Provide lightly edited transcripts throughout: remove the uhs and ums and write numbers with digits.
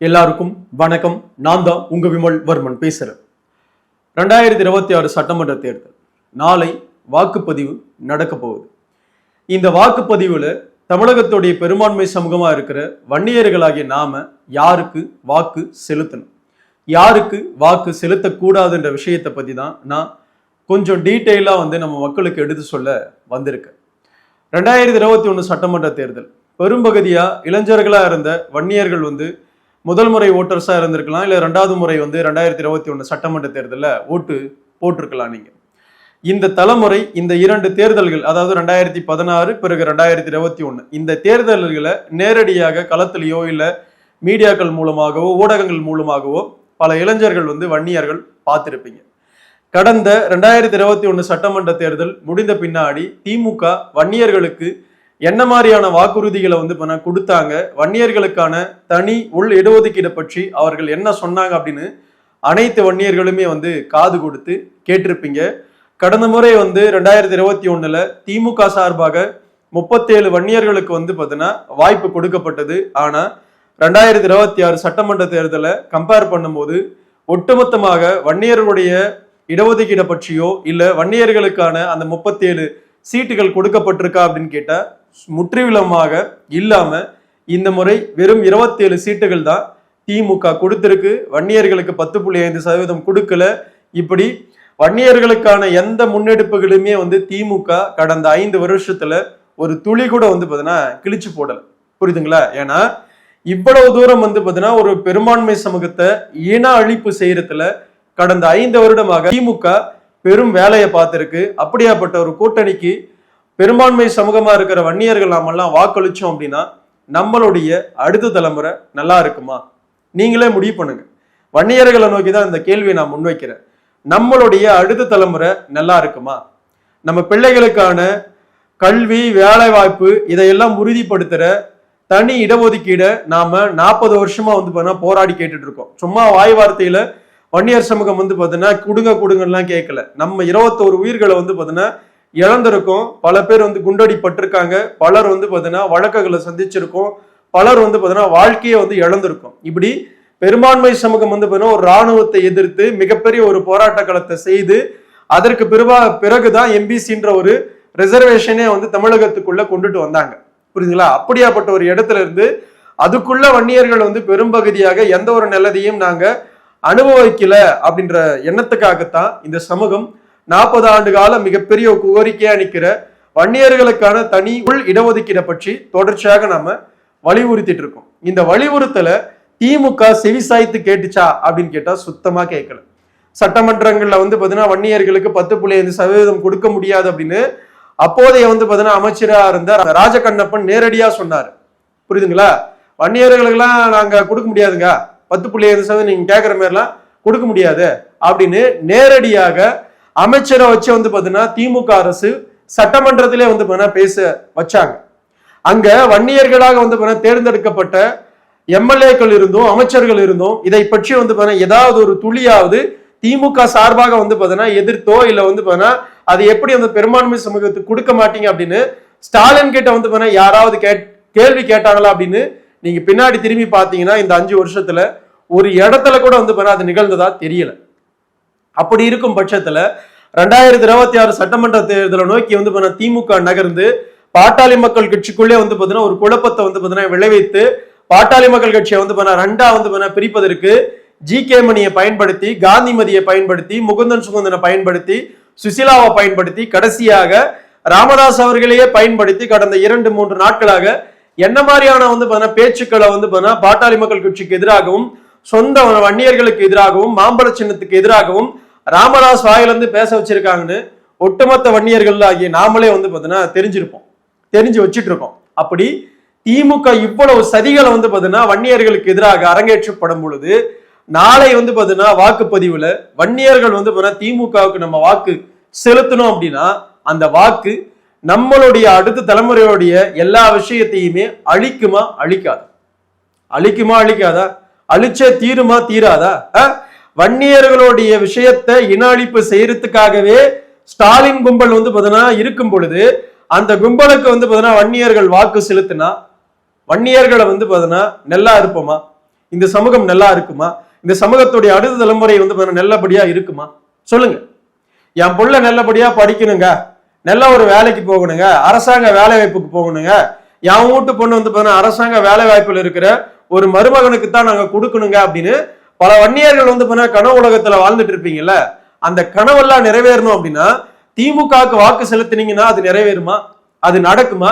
எல்லாருக்கும் வணக்கம். நான் தான் உங்க விமல் வர்மன் பேசுறேன். 2026 சட்டமன்ற தேர்தல் நாளை வாக்குப்பதிவு நடக்க போகுது. இந்த வாக்குப்பதிவுல தமிழகத்துடைய பெரும்பான்மை சமூகமா இருக்கிற வன்னியர்களாகிய நாம யாருக்கு வாக்கு செலுத்தணும், யாருக்கு வாக்கு செலுத்தக்கூடாதுன்ற விஷயத்தை பத்தி தான் நான் கொஞ்சம் டீட்டெயிலா நம்ம மக்களுக்கு எடுத்து சொல்ல வந்திருக்கேன். 2021 சட்டமன்ற தேர்தல் பெரும்பகுதியா இளைஞர்களா இருந்த வன்னியர்கள் முதல் முறை ஓட்டர்ஸா இருந்திருக்கலாம், இல்ல ரெண்டாவது முறை 2021 சட்டமன்ற தேர்தலில் ஓட்டு போட்டிருக்கலாம். நீங்க இந்த தலைமுறை இந்த இரண்டு தேர்தல்கள், அதாவது 2016 பிறகு 2021 இந்த தேர்தல்களை நேரடியாக களத்திலேயோ இல்ல மீடியாக்கள் மூலமாகவோ ஊடகங்கள் மூலமாகவோ பல இளைஞர்கள் வன்னியர்கள் பார்த்திருப்பீங்க. கடந்த 2021 சட்டமன்ற தேர்தல் முடிந்த பின்னாடி திமுக வன்னியர்களுக்கு என்ன மாதிரியான வாக்குறுதிகளை கொடுத்தாங்க, வன்னியர்களுக்கான தனி உள் இடஒதுக்கீடு பற்றி அவர்கள் என்ன சொன்னாங்க அப்படின்னு அனைத்து வன்னியர்களுமே காது கொடுத்து கேட்டிருப்பீங்க. கடந்த முறை 2021 திமுக சார்பாக 37 வன்னியர்களுக்கு வாய்ப்பு கொடுக்கப்பட்டது. ஆனா 2026 சட்டமன்ற தேர்தலை கம்பேர் பண்ணும்போது ஒட்டுமொத்தமாக வன்னியர்களுடைய இடஒதுக்கீடை பற்றியோ இல்ல வன்னியர்களுக்கான அந்த 37 சீட்டுகள் கொடுக்கப்பட்டிருக்கா அப்படின்னு கேட்டா முற்றிலுமாக இல்லாம இந்த முறை வெறும் 27 சீட்டுகள் தான் திமுக கொடுத்திருக்கு. வன்னியர்களுக்கு 10.5% கொடுக்கல. இப்படி வன்னியர்களுக்கான எந்த முன்னெடுப்புகளுமே திமுக கடந்த 5 வருஷத்துல ஒரு துளி கூட கிழிச்சு போடல. புரியுதுங்களா? ஏன்னா இவ்வளவு தூரம் ஒரு பெரும்பான்மை சமூகத்தை இன அழிப்பு செய்யறதுல கடந்த 5 வருடமாக திமுக பெரும் வேலையை பார்த்திருக்கு. அப்படியாப்பட்ட ஒரு கூட்டணிக்கு பெரும்பான்மை சமூகமா இருக்கிற வன்னியர்கள் நாமெல்லாம் வாக்களிச்சோம் அப்படின்னா நம்மளுடைய அடுத்த தலைமுறை நல்லா இருக்குமா? நீங்களே முடிவு பண்ணுங்க. வன்னியர்களை நோக்கி தான் இந்த கேள்வியை நான் முன்வைக்கிறேன். நம்மளுடைய அடுத்த தலைமுறை நல்லா இருக்குமா? நம்ம பிள்ளைகளுக்கான கல்வி, வேலை வாய்ப்பு இதையெல்லாம் உறுதிப்படுத்துற தனி இடஒதுக்கீடை நாம 40 வருஷமா போராடி கேட்டுட்டு இருக்கோம். சும்மா வாய் வார்த்தையில வன்னியர் சமூகம் கொடுங்கலாம் கேட்கல. நம்ம 21 உயிர்களை இழந்திருக்கோம். பல பேர் குண்டடிப்பட்டிருக்காங்க. பலர் வழக்குகளை சந்திச்சிருக்கோம். பலர் வாழ்க்கையை இழந்திருக்கும். இப்படி பெரும்பான்மை சமூகம் ஒரு இராணுவத்தை எதிர்த்து மிகப்பெரிய ஒரு போராட்ட களத்தை செய்து அதற்கு பிறகுதான் எம்பிசின்ற ஒரு ரிசர்வேஷனே தமிழகத்துக்குள்ள கொண்டுட்டு வந்தாங்க. புரியுதுங்களா? அப்படியாப்பட்ட ஒரு இடத்துல இருந்து அதுக்குள்ள வன்னியர்கள் பெரும்பகுதியாக எந்த ஒரு நல்லதையும் நாங்க அனுபவிக்கல அப்படின்ற எண்ணத்துக்காகத்தான் இந்த சமூகம் 40 ஆண்டு கால மிகப்பெரிய கோரிக்கையா நிக்கிற வன்னியர்களுக்கான தனி உள் இடஒதுக்கீடை பற்றி தொடர்ச்சியாக நாம வலியுறுத்திட்டு இருக்கோம். இந்த வலியுறுத்தலை திமுக செவிசாய்த்து கேட்டுச்சா அப்படின்னு கேட்டா சுத்தமா கேட்கல. சட்டமன்றங்கள்ல வன்னியர்களுக்கு 10.5% கொடுக்க முடியாது அப்படின்னு அப்போதைய அமைச்சரா இருந்த ராஜகண்ணப்பன் நேரடியா சொன்னாரு. புரியுதுங்களா? வன்னியர்களுக்கெல்லாம் நாங்க கொடுக்க முடியாதுங்க, 10.5% நீங்க கேட்கிற மாதிரி எல்லாம் கொடுக்க முடியாது அப்படின்னு நேரடியாக அமைச்சரை வச்சு திமுக அரசு சட்டமன்றத்திலே பேச வச்சாங்க. அங்க வன்னியர்களாக தேர்ந்தெடுக்கப்பட்ட எம்எல்ஏக்கள் இருந்தும் அமைச்சர்கள் இருந்தும் இதை பற்றி ஏதாவது ஒரு துளியாவது திமுக சார்பாக எதிர்த்தோ இல்ல அது எப்படி பெரும்பான்மை சமூகத்துக்கு கொடுக்க மாட்டீங்க அப்படின்னு ஸ்டாலின் கிட்ட யாராவது கேள்வி கேட்டாங்களா அப்படின்னு நீங்க பின்னாடி திரும்பி பாத்தீங்கன்னா இந்த 5 வருஷத்துல ஒரு இடத்துல கூட அது நிகழ்ந்ததா தெரியல. அப்படி இருக்கும் பட்சத்துல 2026 சட்டமன்ற தேர்தலை நோக்கி திமுக நகர்ந்து பாட்டாளி மக்கள் கட்சிக்குள்ளே ஒரு குழப்பத்தை விளைவித்து பாட்டாளி மக்கள் கட்சியை ரெண்டா பிரிப்பதற்கு ஜி.கே. மணியை பயன்படுத்தி, காந்திமதியை பயன்படுத்தி, முகுந்தன் சுகுந்தனை பயன்படுத்தி, சுசிலாவை பயன்படுத்தி, கடைசியாக ராமதாஸ் அவர்களையே பயன்படுத்தி கடந்த 2-3 நாட்களாக என்ன மாதிரியான பேச்சுக்களை பாட்டாளி மக்கள் கட்சிக்கு எதிராகவும் சொந்த வன்னியர்களுக்கு எதிராகவும் மாம்பழ சின்னத்துக்கு எதிராகவும் ராமதாஸ் வாயிலிருந்து பேச வச்சிருக்காங்கன்னு ஒட்டுமொத்த வன்னியர்கள் ஆகிய நாமளே தெரிஞ்சிருப்போம், தெரிஞ்சு வச்சுட்டு இருக்கோம். அப்படி திமுக இவ்வளவு சதிகளை வன்னியர்களுக்கு எதிராக அரங்கேற்றப்படும் பொழுது நாளை வாக்குப்பதிவுல வன்னியர்கள் திமுகவுக்கு நம்ம வாக்கு செலுத்தணும் அப்படின்னா அந்த வாக்கு நம்மளுடைய அடுத்த தலைமுறையுடைய எல்லா விஷயத்தையுமே அழிக்குமா அழிக்காதா? அழிச்சே தீருமா தீராதா? வன்னியர்களுடைய விஷயத்தை இன அழிப்பு செய்யறதுக்காகவே ஸ்டாலின் கும்பல் இருக்கும் பொழுது அந்த கும்பலுக்கு வன்னியர்கள் வாக்கு செலுத்தினா வன்னியர்களை நல்லா இருப்போமா? இந்த சமூகம் நல்லா இருக்குமா? இந்த சமூகத்துடைய அடுத்த தலைமுறை வந்து நல்லபடியா இருக்குமா? சொல்லுங்க. என் புள்ள நல்லபடியா படிக்கணுங்க, நல்ல ஒரு வேலைக்கு போகணுங்க, அரசாங்க வேலை வாய்ப்புக்கு போகணுங்க, என் வீட்டு பொண்ணு வந்து அரசாங்க வேலை வாய்ப்புல இருக்கிற ஒரு மருமகனுக்கு தான் நாங்க கொடுக்கணுங்க அப்படின்னு பல வன்னியர்கள் வந்து கனவு உலகத்துல வாழ்ந்துட்டு இருப்பீங்கல்ல. அந்த கனவெல்லாம் நிறைவேறணும் அப்படின்னா திமுகவுக்கு வாக்கு செலுத்தினீங்கன்னா அது நிறைவேறுமா? அது நடக்குமா?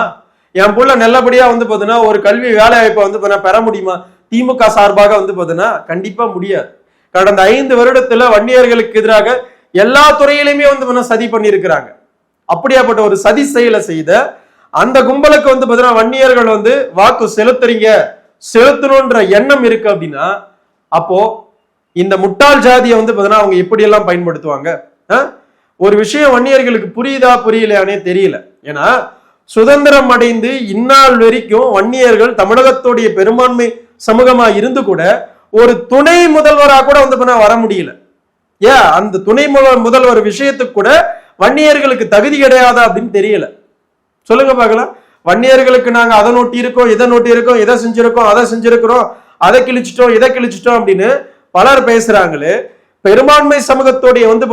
என் புள்ள நல்லபடியா வந்து ஒரு கல்வி வேலை வாய்ப்பை வந்து பெற முடியுமா? திமுக சார்பாக வந்து கண்டிப்பா முடியாது. கடந்த 5 வருடத்துல வன்னியர்களுக்கு எதிராக எல்லா துறையிலுமே வந்து சதி பண்ணியிருக்கிறாங்க. அப்படியாப்பட்ட ஒரு சதி செயலை செய்த அந்த கும்பலுக்கு வந்து வன்னியர்கள் வந்து வாக்கு செலுத்தணும்ன்ற எண்ணம் இருக்கு அப்படின்னா அப்போ இந்த முட்டாள் ஜாதியை வந்து அவங்க எப்படி எல்லாம் பயன்படுத்துவாங்க? ஒரு விஷயம் வன்னியர்களுக்கு புரியுதா புரியலையானே தெரியல. ஏன்னா சுதந்திரம் அடைந்து இந்நாள் வரைக்கும் வன்னியர்கள் தமிழகத்துடைய பெரும்பான்மை சமூகமா இருந்து கூட ஒரு துணை முதல்வராக கூட வந்து வர முடியல. ஏன் அந்த துணை முதல்வர் விஷயத்துக்கு கூட வன்னியர்களுக்கு தகுதி கிடையாதா அப்படின்னு தெரியல. சொல்லுங்க பார்க்கலாம். வன்னியர்களுக்கு நாங்க அதை நோட்டி இருக்கோம், இதை நோட்டி இருக்கோம், இதை செஞ்சிருக்கோம், அதை செஞ்சிருக்கிறோம், அதை கிழிச்சிட்டோம், இதை கிழிச்சிட்டோம் அப்படின்னு பலர் பேசுறாங்களே. பெரும்பான்மை சமூகத்தோடைய வந்து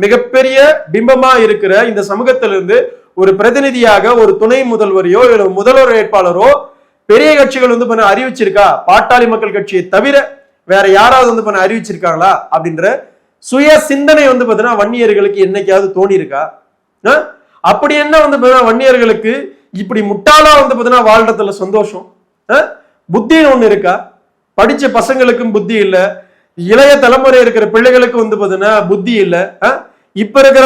மிகப்பெரிய பிம்பமா இருக்கிற இந்த சமூகத்திலிருந்து ஒரு பிரதிநிதியாக ஒரு துணை முதல்வரையோ முதல்வர் வேட்பாளரோ பெரிய கட்சிகள் வந்து அறிவிச்சிருக்கா? பாட்டாளி மக்கள் கட்சியை தவிர வேற யாராவது வந்து அறிவிச்சிருக்காங்களா அப்படின்ற சுய சிந்தனை வந்து வன்னியர்களுக்கு என்னைக்காவது தோணி இருக்கா? அப்படி என்ன வந்து வன்னியர்களுக்கு இப்படி முட்டாளா வந்து வாழ்றதுல சந்தோஷம்? புத்தின்னு ஒண்ணு இருக்கா? படிச்ச பசங்களுக்கும் புத்தி இல்ல, இளைய தலைமுறை இருக்கிற பிள்ளைகளுக்கு வந்து புத்தி இல்ல. இப்ப இருக்கிற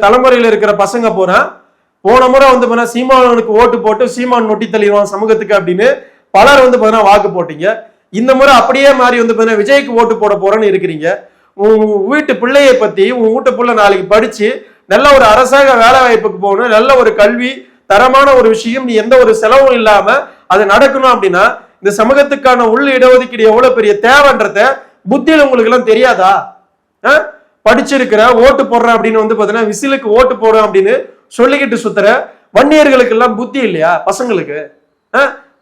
தலைமுறையில இருக்கிற பசங்க போன முறை வந்து சீமானுக்கு ஓட்டு போட்டு சீமான் நொட்டி தள்ளிடுவான் சமூகத்துக்கு அப்படின்னு பலர் வந்து வாக்கு போட்டீங்க. இந்த முறை அப்படியே மாறி வந்து விஜய்க்கு ஓட்டு போட போறேன்னு இருக்கிறீங்க. உன் வீட்டு பிள்ளையை பத்தி உன் வீட்டு பிள்ளை நாளைக்கு படிச்சு நல்ல ஒரு அரசாங்க வேலை வாய்ப்புக்கு போகணும், நல்ல ஒரு கல்வி தரமான ஒரு விஷயம், நீ எந்த ஒரு செலவும் இல்லாம அது நடக்கணும் அப்படின்னா இந்த சமூகத்துக்கான உள்ள இடஒதுக்கீடு எவ்வளவு பெரிய தேவைன்றத புத்தியில உங்களுக்கு எல்லாம் தெரியாதா? படிச்சிருக்கிற ஓட்டு போடுறேன் அப்படின்னு வந்து விசிலுக்கு ஓட்டு போடுறேன் அப்படின்னு சொல்லிக்கிட்டு சுத்துற வன்னியர்களுக்கு எல்லாம் புத்தி இல்லையா? பசங்களுக்கு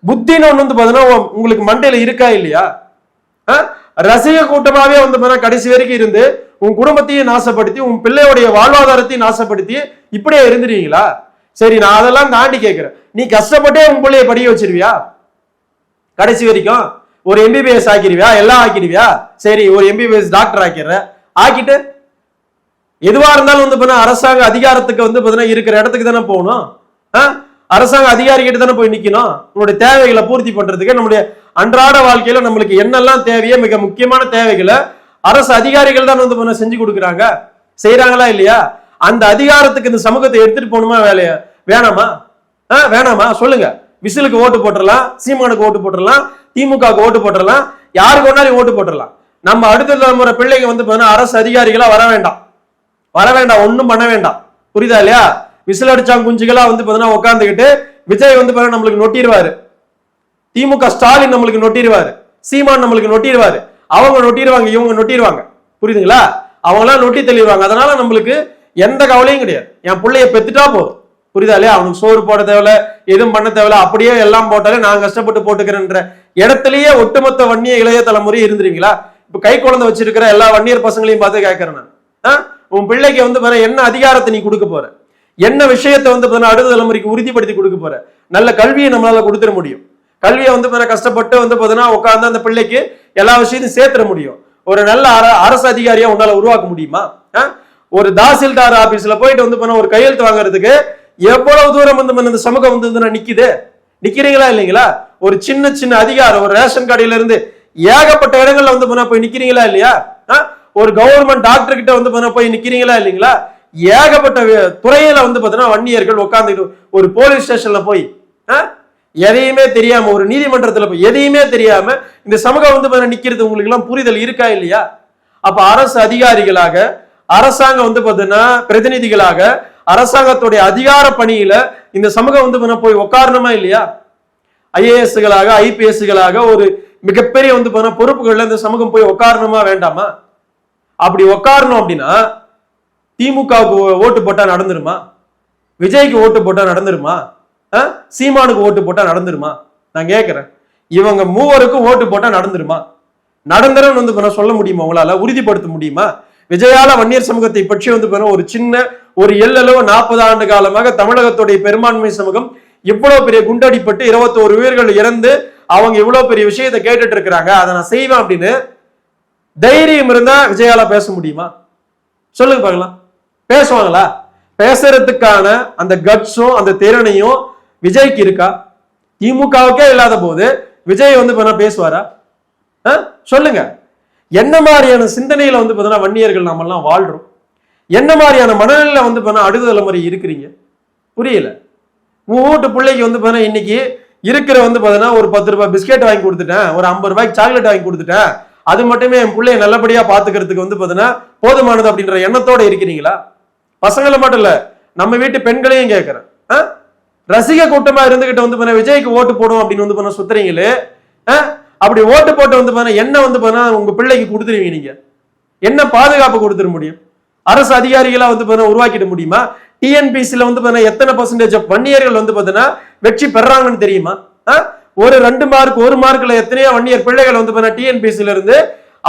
புத்தின்னு ஒண்ணு வந்து உங்களுக்கு மண்டையில இருக்கா இல்லையா? ரசிக கூட்டமாவே வந்து கடைசி வரைக்கும் இருந்து உன் குடும்பத்தையும் நாசப்படுத்தி உன் பிள்ளையோடைய வாழ்வாதாரத்தையும் நாசப்படுத்தி இப்படியே இருந்துருவீங்களா? சரி, நான் அதெல்லாம் தாண்டி கேட்கிறேன். நீ கஷ்டப்பட்டே உன் பிள்ளைய படிக்க வச்சிருவியா? கடைசி வரைக்கும் ஒரு எம்பிபிஎஸ் ஆக்கிடுவியா? எல்லாம் ஆக்கிடுவியா? சரி, ஒரு எம்பிபிஎஸ் டாக்டர் ஆக்கிட்டு எதுவா இருந்தாலும் வந்து அரசாங்க அதிகாரத்துக்கு வந்து இருக்கிற இடத்துக்கு தானே போகணும். அரசாங்க அதிகாரி கிட்ட தானே போய் நிக்கணும். உங்களுடைய தேவைகளை பூர்த்தி பண்றதுக்கு நம்முடைய அன்றாட வாழ்க்கையில நம்மளுக்கு என்னெல்லாம் தேவையோ மிக முக்கியமான தேவைகளை அரசு அதிகாரிகள் தான் வந்து செஞ்சு கொடுக்குறாங்க. செய்யறாங்களா இல்லையா? அந்த அதிகாரத்துக்கு இந்த சமூகத்தை எடுத்துட்டு போகணுமா வேலையா? வேணாமா? வேணாமா? சொல்லுங்க. விசிலுக்கு ஓட்டு போட்டுடலாம், சீமானுக்கு ஓட்டு போட்டுடலாம், திமுகவுக்கு ஓட்டு போட்டுடலாம், யாருக்கு ஒன்னாலும் ஓட்டு போட்டுடலாம். நம்ம அடுத்த தலைமுறை பிள்ளைங்க வந்து அரசு அதிகாரிகளா வர வேண்டாம், ஒன்னும் பண்ண வேண்டாம். புரியுதா இல்லையா? விசில் அடிச்சாங்க குஞ்சுகளா வந்து உட்காந்துக்கிட்டு விஜய் வந்து நம்மளுக்கு நொட்டிடுவாரு, திமுக ஸ்டாலின் நம்மளுக்கு நொட்டிடுவாரு, சீமான் நம்மளுக்கு நொட்டிடுவாரு, அவங்க நொட்டிடுவாங்க, இவங்க நொட்டிடுவாங்க. புரியுதுங்களா? அவங்க எல்லாம் நொட்டி தெளிவாங்க. அதனால நம்மளுக்கு எந்த கவலையும் கிடையாது. என் பிள்ளைய பெத்துட்டா போதும். புரியுதா இல்லையா? அவனுக்கு சோறு போட தேவையில்ல, எதுவும் பண்ண தேவையில்ல, அப்படியே எல்லாம் போட்டாலே நான் கஷ்டப்பட்டு போட்டுக்கிறேன்ற இடத்துலயே ஒட்டுமொத்த வன்னிய இளைய தலைமுறை இருந்துருவீங்களா? இப்ப கை குழந்தை வச்சிருக்கிற எல்லா வன்னியர் பசங்களையும் பார்த்து கேட்கிறேன் நான். உன் பிள்ளைக்கு வந்து என்ன அதிகாரத்தை நீ கொடுக்க போற? என்ன விஷயத்தை வந்து அடுத்த தலைமுறைக்கு உறுதிப்படுத்தி கொடுக்க போற? நல்ல கல்வியை நம்மளால கொடுத்துட முடியும். கல்வியை வந்து கஷ்டப்பட்டு வந்து உட்கார்ந்து அந்த பிள்ளைக்கு எல்லா விஷயத்தையும் சேர்த்துட முடியும். ஒரு நல்ல அரசு அதிகாரியா உன்னால உருவாக்க முடியுமா? ஒரு தாசில்தார் ஆபீஸ்ல போயிட்டு வந்து ஒரு கையெழுத்து வாங்குறதுக்கு எவ்வளவு தூரம் வந்து இந்த சமூகம் வந்து நிக்கிறீங்களா இல்லைங்களா? ஒரு சின்ன சின்ன அதிகாரம், ஒரு ரேஷன் கடையில இருந்து ஏகப்பட்ட இடங்கள்ல வந்து போய் நிக்கிறீங்களா இல்லையா? ஒரு கவர்மெண்ட் டாக்டர் கிட்ட வந்து போய் நிக்கிறீங்களா இல்லைங்களா? ஏகப்பட்ட துறையில வந்து வன்னியர்கள் உட்கார்ந்துட்டு ஒரு போலீஸ் ஸ்டேஷன்ல போய் எதையுமே தெரியாம, ஒரு நீதிமன்றத்துல போய் எதையுமே தெரியாம இந்த சமூகம் வந்து நிக்கிறது உங்களுக்கு எல்லாம் புரிதல் இருக்கா இல்லையா? அப்ப அரசு அதிகாரிகளாக, அரசாங்கம் வந்து பிரதிநிதிகளாக, அரசாங்கத்துடைய அதிகார பணியில இந்த சமூகம் வந்து போய் உட்காரணுமா இல்லையா? ஐஏஎஸ்களாக, ஐபிஎஸ்களாக ஒரு மிகப்பெரிய வந்து பொறுப்புகள்ல இந்த சமூகம் போய் உட்காரணுமா வேண்டாமா? அப்படி உட்காரணும் அப்படின்னா திமுகவுக்கு ஓட்டு போட்டா நடந்துருமா? விஜய்க்கு ஓட்டு போட்டா நடந்துருமா? சீமானுக்கு ஓட்டு போட்டா நடந்துருமா? நான் கேட்கிறேன். இவங்க மூவருக்கும் ஓட்டு போட்டா நடந்துருமா? நடந்துரும் வந்து சொல்ல முடியுமா? உங்களால உறுதிப்படுத்த முடியுமா? விஜயால வன்னியர் சமூகத்தை பற்றி வந்து ஒரு சின்ன ஒரு எல்லளவு 40 ஆண்டு காலமாக தமிழகத்துடைய பெரும்பான்மை சமூகம் இவ்வளவு பெரிய குண்டடிப்பட்டு 21 உயிர்கள் இறந்து அவங்க இவ்வளவு பெரிய விஷயத்தை கேட்டுட்டு இருக்கிறாங்க. அதை நான் செய்வேன் அப்படின்னு தைரியம் இருந்தா விஜயால பேச முடியுமா? சொல்லுங்க பார்க்கலாம். பேசுவாங்களா? பேசுறதுக்கான அந்த கட்ஸும் அந்த திறனையும் விஜய்க்கு இருக்கா? திமுகவுக்கே இல்லாத போது விஜய் வந்து பேசுவாரா? சொல்லுங்க. என்ன மாதிரியான சிந்தனையில வந்து வன்னியர்கள் நாம எல்லாம் வாழ்றோம்? என்ன மாதிரியான மனநிலையில வந்து அடுத்த தலைமுறை இருக்கிறீங்க? புரியல. உன் வீட்டு பிள்ளைக்கு வந்து இன்னைக்கு இருக்கிற வந்து ஒரு 10 ரூபாய் பிஸ்கெட் வாங்கி கொடுத்துட்டேன், ஒரு 50 ரூபாய்க்கு சாக்லேட் வாங்கி கொடுத்துட்டேன், அது மட்டுமே என் பிள்ளைய நல்லபடியா பாத்துக்கிறதுக்கு வந்து போதுமானது அப்படின்ற எண்ணத்தோட இருக்கிறீங்களா? பசங்களை மட்டும் இல்ல, நம்ம வீட்டு பெண்களையும் கேட்கிறேன். ரசிக கூட்டமா இருந்துகிட்டு வந்து விஜய்க்கு ஓட்டு போடும் அப்படின்னு வந்து சுத்துறீங்களே, அப்படி ஓட்டு போட்டு வந்து என்ன வந்து உங்க பிள்ளைக்கு கொடுத்துருவீங்க? நீங்க என்ன பாதுகாப்பு கொடுத்துட முடியும்? அரசு அதிகாரிகளா வந்து உருவாக்கிட முடியுமா? டிஎன்பிசில வந்து எத்தனை பர்சன்டேஜ் வன்னியர்கள் வந்து வெற்றி பெறாங்கன்னு தெரியுமா? ஒரு 2 மார்க் 1 மார்க்ல எத்தனையோ வன்னியர் பிள்ளைகள் வந்து டிஎன்பிசில இருந்து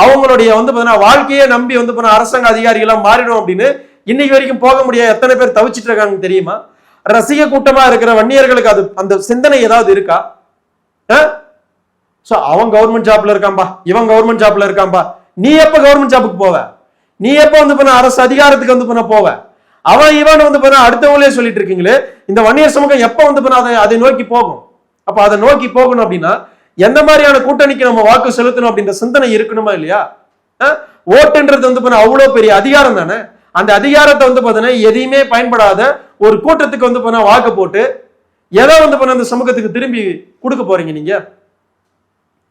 அவங்களுடைய வந்து வாழ்க்கையே நம்பி வந்து அரசாங்க அதிகாரிகளா மாறிடும் அப்படின்னு இன்னைக்கு வரைக்கும் போக முடியாது. எத்தனை பேர் தவிச்சிட்டு இருக்காங்க தெரியுமா? ரசிக கூட்டமா இருக்கிற வன்னியர்களுக்கு அது அந்த சிந்தனை ஏதாவது இருக்கா? அவன் கவர்மெண்ட் ஜாப்ல இருக்கான்பா, இவன் கவர்மெண்ட் ஜாப்ல இருக்கான்பா. நீ எப்ப கவர்மெண்ட் ஜாப்புக்கு போவ? நீ எப்ப வந்து அரசு அதிகாரத்துக்கு வந்து போவ? அவன் இவன் வந்து அடுத்தவங்களே சொல்லிட்டு இருக்கீங்களே, இந்த வன்னியர் சமூகம் எப்ப வந்து அதை நோக்கி போகும்? அப்ப அதை நோக்கி போகணும் அப்படின்னா எந்த மாதிரியான கூட்டணிக்கு நம்ம வாக்கு செலுத்தணும் அப்படின்ற சிந்தனை இருக்கணுமா இல்லையா? ஓட்டுன்றது வந்து அவ்வளவு பெரிய அதிகாரம் தானே. அந்த அதிகாரத்தை வந்து எதையுமே பயன்படாத ஒரு கூட்டத்துக்கு வந்து வாக்கு போட்டு எதை வந்து அந்த சமூகத்துக்கு திரும்பி கொடுக்க போறீங்க நீங்க?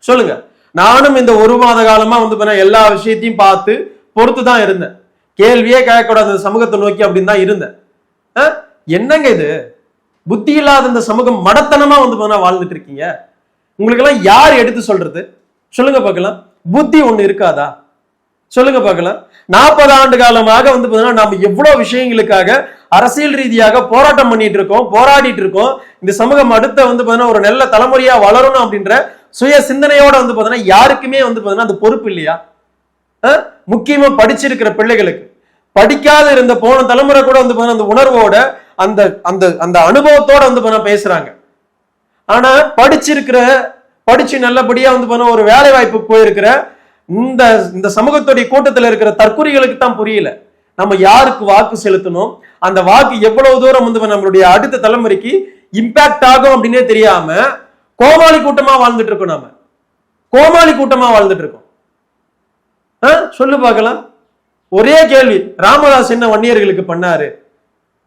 சொல்லுங்க. நானும் இந்த 1 மாத காலமா வந்து எல்லா விஷயத்தையும் பார்த்து பொறுத்து தான் இருந்தேன். கேள்வியே கேட்கக்கூடாது அந்த சமூகத்தை நோக்கி அப்படின்னு தான் இருந்தேன். என்னங்க இது? புத்தி இல்லாத இந்த சமூகம் மடத்தனமா வந்து வாழ்ந்துட்டு இருக்கீங்க. உங்களுக்கு எல்லாம் யார் எடுத்து சொல்றது? சொல்லுங்க பார்க்கலாம். புத்தி ஒண்ணு இருக்காதா? சொல்லுங்க பார்க்கலாம். 40 ஆண்டு காலமாக வந்து நாம எவ்வளவு விஷயங்களுக்காக அரசியல் ரீதியாக போராட்டம் பண்ணிட்டு இருக்கோம், போராடிட்டு இருக்கோம். இந்த சமூகம் அடுத்த வந்து ஒரு நல்ல தலைமுறையா வளரணும் அப்படின்ற சுய சிந்தனையோட வந்து யாருக்குமே வந்து அந்த பொறுப்பு இல்லையா? முக்கியமா படிச்சிருக்கிற பிள்ளைகளுக்கு, படிக்காத இருந்த போன தலைமுறை கூட வந்து அந்த உணர்வோட அந்த அந்த அந்த அனுபவத்தோட வந்து பேசுறாங்க. ஆனா படிச்சு நல்லபடியா வந்து ஒரு வேலை வாய்ப்பு போயிருக்கிற இந்த இந்த சமூகத்துடைய கூட்டத்தில் இருக்கிற தற்குறிகளுக்கு தான் புரியல நம்ம யாருக்கு வாக்கு செலுத்தணும், அந்த வாக்கு எவ்வளவு தூரம் வந்து நம்மளுடைய அடுத்த தலைமுறைக்கு இம்பாக்ட் ஆகும் அப்படின்னே தெரியாம கோமாளி கூட்டமா வாழ்ந்துட்டு இருக்கோம். நாம கோமாளி கூட்டமா வாழ்ந்துட்டு இருக்கோம். சொல்லு பார்க்கலாம். ஒரே கேள்வி, ராமதாஸ் என்ன வன்னியர்களுக்கு பண்ணாரு?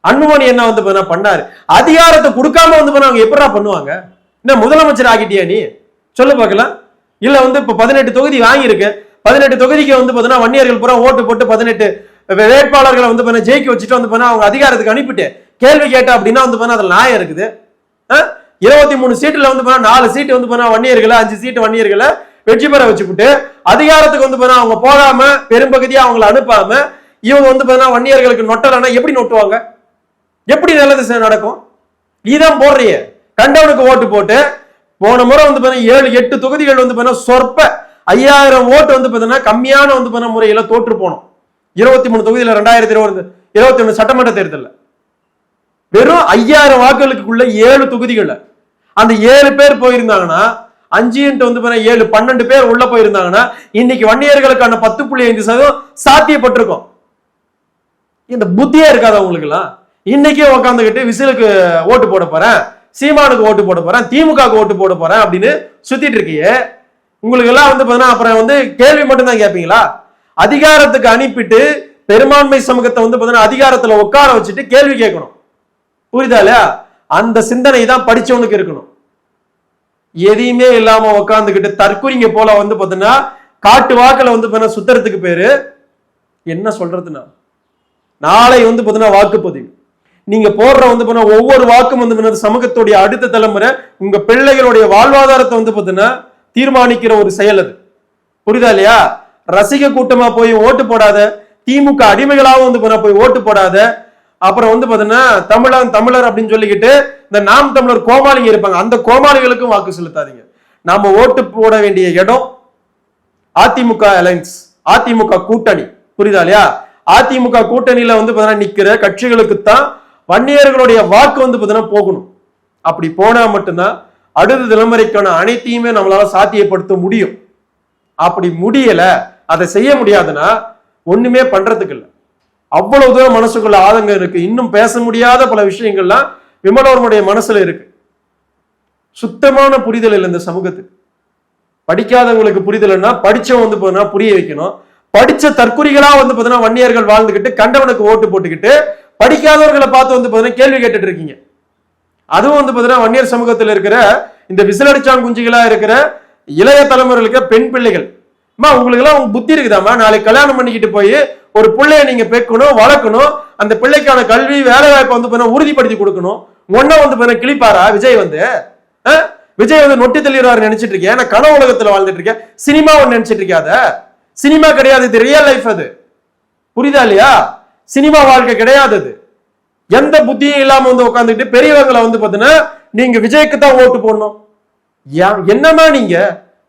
அன்புமணி என்ன வந்து பண்ணாரு? அதிகாரத்தை கொடுக்காம வந்து அவங்க எப்படா பண்ணுவாங்க? என்ன முதலமைச்சர் ஆகிட்டியா நீ? சொல்லு பார்க்கலாம். இல்ல வந்து இப்ப 18 தொகுதி வாங்கியிருக்கு, 18 தொகுதிக்கு வந்து வன்னியர்கள் பூரா ஓட்டு போட்டு 18 வேட்பாளர்களை வந்து ஜெயிக்க வச்சுட்டு வந்து அவங்க அதிகாரத்துக்கு அனுப்பிட்டு கேள்வி கேட்டா அப்படின்னா வந்து அதுல நியாயம் இருக்குது? 23 சீட்டுல வந்து 4 சீட்டு வந்து வன்னியர்களை, 5 சீட்டு வன்னியர்களை வெற்றி பெற வச்சுக்கிட்டு அதிகாரத்துக்கு வந்து அவங்க போகாம பெரும்பகுதியா அவங்களை அனுப்பாம இவங்க வந்து வன்னியர்களுக்கு நொட்டலன்னா எப்படி நொட்டுவாங்க? எப்படி நல்லது நடக்கும்? நீதான் போடுறிய கண்டவனுக்கு ஓட்டு போட்டு. போன முறை வந்து 7-8 தொகுதிகள் வந்து சொற்ப 5000 ஓட்டு வந்து கம்மியான வந்து முறையில தோற்று போனோம். 23 தொகுதியில 2021 சட்டமன்ற தேர்தலில் வெறும் 5000 வாக்குகளுக்குள்ள 7 தொகுதிகள். அந்த 7 பேர் போயிருந்தாங்கன்னா 5 வந்து 7 12 பேர் உள்ள போயிருந்தாங்கன்னா இன்னைக்கு வன்னியர்களுக்கான 10.5% சாத்தியப்பட்டிருக்கும். இந்த புத்தியே இருக்காது உங்களுக்கு எல்லாம். இன்னைக்கே உட்காந்துக்கிட்டு விசிலுக்கு ஓட்டு போட போறேன், சீமானுக்கு ஓட்டு போட போறேன், திமுகவுக்கு ஓட்டு போட போறேன் அப்படின்னு சுத்திட்டு இருக்கீங்க. உங்களுக்கு எல்லாம் வந்து அப்புறம் வந்து கேள்வி மட்டும் தான் கேட்பீங்களா? அதிகாரத்துக்கு அனுப்பிட்டு பெரும்பான்மை சமூகத்தை வந்து அதிகாரத்துல உட்கார வச்சுட்டு கேள்வி கேட்கணும். புரியுதா இல்லையா? அந்த சிந்தனை தான் படிச்சவனுக்கு இருக்கணும். எதையுமே இல்லாம உட்காந்துக்கிட்டு தற்குறிங்க போல வந்து பாத்தீங்கன்னா காட்டு வாக்குல வந்து சுத்துறதுக்கு பேரு என்ன சொல்றதுன்னா, நாளை வந்து பாத்தீங்கன்னா வாக்குப்பதிவு. நீங்க போடுற வந்து ஒவ்வொரு வாக்கும் வந்து சமூகத்துடைய அடுத்த தலைமுறை உங்க பிள்ளைகளுடைய வாழ்வாதாரத்தை வந்து பாத்தீங்கன்னா தீர்மானிக்கிற ஒரு செயல் அது. புரியுதா இல்லையா? ரசிக கூட்டமா போய் ஓட்டு போடாத, திமுக அடிமைகளாவும் வந்து போய் ஓட்டு போடாத, அப்புறம் வந்து பாத்தீங்கன்னா தமிழர் அப்படின்னு சொல்லிக்கிட்டு இந்த நாம் தமிழர் கோமாளிங்க இருப்பாங்க, அந்த கோமாளிகளுக்கும் வாக்கு செலுத்தாதீங்க. நாம ஓட்டு போட வேண்டிய இடம் அதிமுக அலைன்ஸ், அதிமுக கூட்டணி. புரியுதா இல்லையா? அதிமுக கூட்டணியில வந்து பாத்தீங்கன்னா நிக்கிற கட்சிகளுக்கு தான் வன்னியர்களுடைய வாக்கு வந்து பாத்தீங்கன்னா போகணும். அப்படி போனா மட்டும்தான் அடுத்த தலைமுறைக்கான அனைத்தையுமே நம்மளால சாத்தியப்படுத்த முடியும். அப்படி முடியல, அதை செய்ய முடியாதுன்னா ஒண்ணுமே பண்றதுக்கு இல்லை. அவ்வளவு தூரம் மனசுக்குள்ள ஆதங்கம் இருக்கு. இன்னும் பேச முடியாத பல விஷயங்கள்லாம் விமலவர்மனுடைய மனசுல இருக்கு. சுத்தமான புரிதல் இல்லை இந்த சமூகத்துக்கு. படிக்காதவங்களுக்கு புரிதல்னா படிச்சவங்க வந்து பாத்தீங்கன்னா புரிய வைக்கணும். படிச்ச தற்குறிகளா வந்து பாத்தீங்கன்னா வன்னியர்கள் வாழ்ந்துகிட்டு கண்டவனுக்கு ஓட்டு போட்டுக்கிட்டு படிக்காதவர்களை பார்த்து வந்து பாத்தீங்கன்னா கேள்வி கேட்டுட்டு இருக்கீங்க. அதுவும் வந்து பாத்தீங்கன்னா வன்னியர் சமூகத்தில் இருக்கிற இந்த விசிலடிச்சாங்குஞ்சிகளா இருக்கிற இளைய தலைமுறைகளுக்கு பெண் பிள்ளைகள், உங்களுக்கு எல்லாம் உங்க புத்தி இருக்குதாமா? நாளைக்கு கல்யாணம் பண்ணிக்கிட்டு போய் ஒரு பிள்ளைய நீங்க பெக்கணும், வளர்க்கணும், அந்த பிள்ளைக்கான கல்வி வேலை வாய்ப்பை வந்து உறுதிப்படுத்தி கொடுக்கணும். ஒன்னும் வந்து கிளிப்பாரா விஜய் வந்து? விஜய் வந்து நொட்டி தெளிவாரு நினைச்சிட்டு இருக்கேன். நான் கனவு உலகத்துல வாழ்ந்துட்டு இருக்கேன். சினிமா ஒன்னு நினைச்சிட்டு இருக்காத. சினிமா கிடையாது, இது ரியல் லைஃப். அது புரியுதா இல்லையா? சினிமா வாழ்க்கை கிடையாது. அது எந்த புத்தியும் இல்லாம வந்து உட்காந்துட்டு பெரியவங்களை வந்து பாத்தீங்கன்னா நீங்க விஜய்க்கு தான் ஓட்டு போடணும். என்னமா நீங்க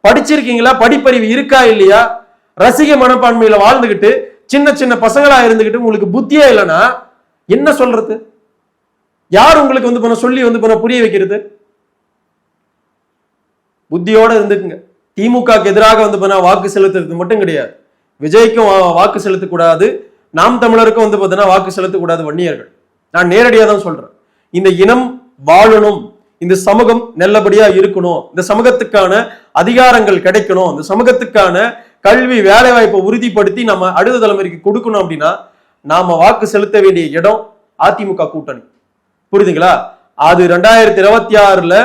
படிச்சிருக்கீங்களா? படிப்பறிவு இருக்கா இல்லையா? ரசிக மனப்பான்மையில வாழ்ந்துகிட்டு சின்ன சின்ன பசங்களா இருந்துகிட்டு உங்களுக்கு புத்தியே இல்லைன்னா என்ன சொல்றது? யார் உங்களுக்கு வந்து சொல்லி வந்து புரிய வைக்கிறது? புத்தியோட இருந்துக்குங்க. திமுக எதிராக வந்து வாக்கு செலுத்துறது மட்டும் கிடையாது, விஜய்க்கும் வாக்கு செலுத்தக்கூடாது, நாம் தமிழருக்கும் வந்து பாத்தீங்கன்னா வாக்கு செலுத்தக்கூடாது வன்னியர்கள். நான் நேரடியா தான் சொல்றேன். இந்த இனம் வாழணும், இந்த சமூகம் நல்லபடியா இருக்கணும், இந்த சமூகத்துக்கான அதிகாரங்கள் கிடைக்கணும், இந்த சமூகத்துக்கான கல்வி வேலை வாய்ப்பை உறுதிப்படுத்தி நம்ம அடுத்த தலைமுறைக்கு கொடுக்கணும் அப்படின்னா நாம வாக்கு செலுத்த வேண்டிய இடம் அதிமுக கூட்டணி. புரியுதுங்களா? அது 2026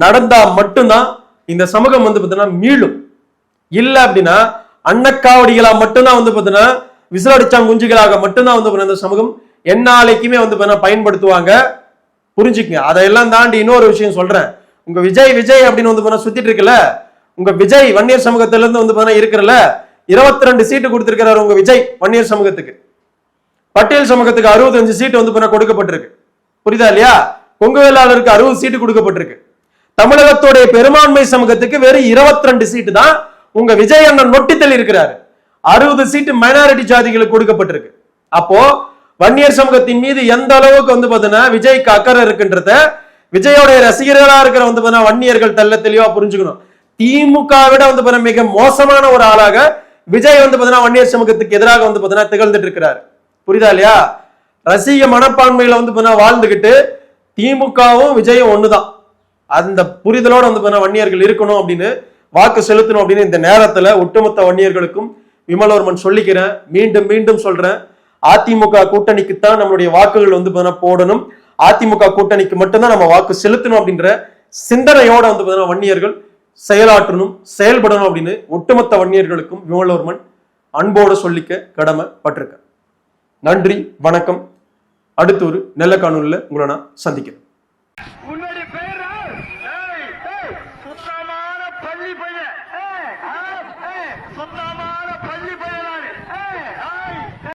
நடந்தா மட்டும்தான் இந்த சமூகம் வந்து பாத்தீங்கன்னா மீளும். இல்ல அப்படின்னா அன்னக்காவடிகளா மட்டும்தான் வந்து பாத்தீங்கன்னா விசிலடிச்சாங்குஞ்சுகளாக மட்டும்தான் வந்து இந்த சமூகம் எந்நாளைக்குமே வந்து பயன்படுத்துவாங்க. புரிஞ்சுக்கங்க. அதையெல்லாம் தாண்டி இன்னொரு விஷயம் சொல்றேன். உங்க விஜய் விஜய் அப்படின்னு வந்து சுத்திட்டு இருக்குல்ல, உங்க விஜய் வன்னியர் சமூகத்தில இருந்து வந்து இருக்கிறல 22 சீட்டு கொடுத்திருக்கிறாரு உங்க விஜய் வன்னியர் சமூகத்துக்கு. பட்டியல் சமூகத்துக்கு 65 சீட்டு வந்து கொடுக்கப்பட்டிருக்கு. புரியுதா இல்லையா? கொங்கு வேளாளருக்கு 60 சீட்டு கொடுக்கப்பட்டிருக்கு. தமிழகத்துடைய பெரும்பான்மை சமூகத்துக்கு வெறும் 22 சீட்டு தான் உங்க விஜய் அண்ணன் நொட்டித்தல் இருக்கிறாரு. 60 சீட்டு மைனாரிட்டி ஜாதிகளுக்கு கொடுக்கப்பட்டிருக்கு. அப்போ வன்னியர் சமூகத்தின் மீது எந்த அளவுக்கு வந்து பாத்தீங்கன்னா விஜய்க்கு அக்கறை இருக்குன்றத விஜயோடைய ரசிகர்களா இருக்கிற வந்து வன்னியர்கள் தெல்ல தெளிவா புரிஞ்சுக்கணும். திமுக விட வந்து மிக மோசமான ஒரு ஆளாக விஜய் வந்து பாத்தீங்கன்னா வன்னியர் சமூகத்துக்கு எதிராக வந்து பாத்தீங்கன்னா திகழ்ந்துட்டு இருக்கிறாரு. புரியுதா இல்லையா? ரசிக மனப்பான்மையில வந்து வாழ்ந்துகிட்டு திமுகவும் விஜயும் ஒண்ணுதான், அந்த புரிதலோட வந்து வன்னியர்கள் இருக்கணும் அப்படின்னு வாக்கு செலுத்தணும் அப்படின்னு இந்த நேரத்துல ஒட்டுமொத்த வன்னியர்களுக்கும் விமலவர்மன் சொல்லிக்கிறேன். மீண்டும் மீண்டும் சொல்றேன், அதிமுக கூட்டணிக்குத்தான் நம்மளுடைய வாக்குகள் வந்து போடணும், அதிமுக கூட்டணிக்கு மட்டும்தான் நம்ம வாக்கு செலுத்தணும் அப்படின்ற சிந்தனையோட வந்து வன்னியர்கள் செயலாற்றணும், செயல்படணும் அப்படின்னு ஒட்டுமொத்த வன்னியர்களுக்கும் விமலவர்மன் அன்போடு சொல்லிக்க கடமைப்பட்டிருக்க. நன்றி, வணக்கம். அடுத்த ஒரு நல்ல காணொலியில உங்களை நான் சந்திக்கிறேன்.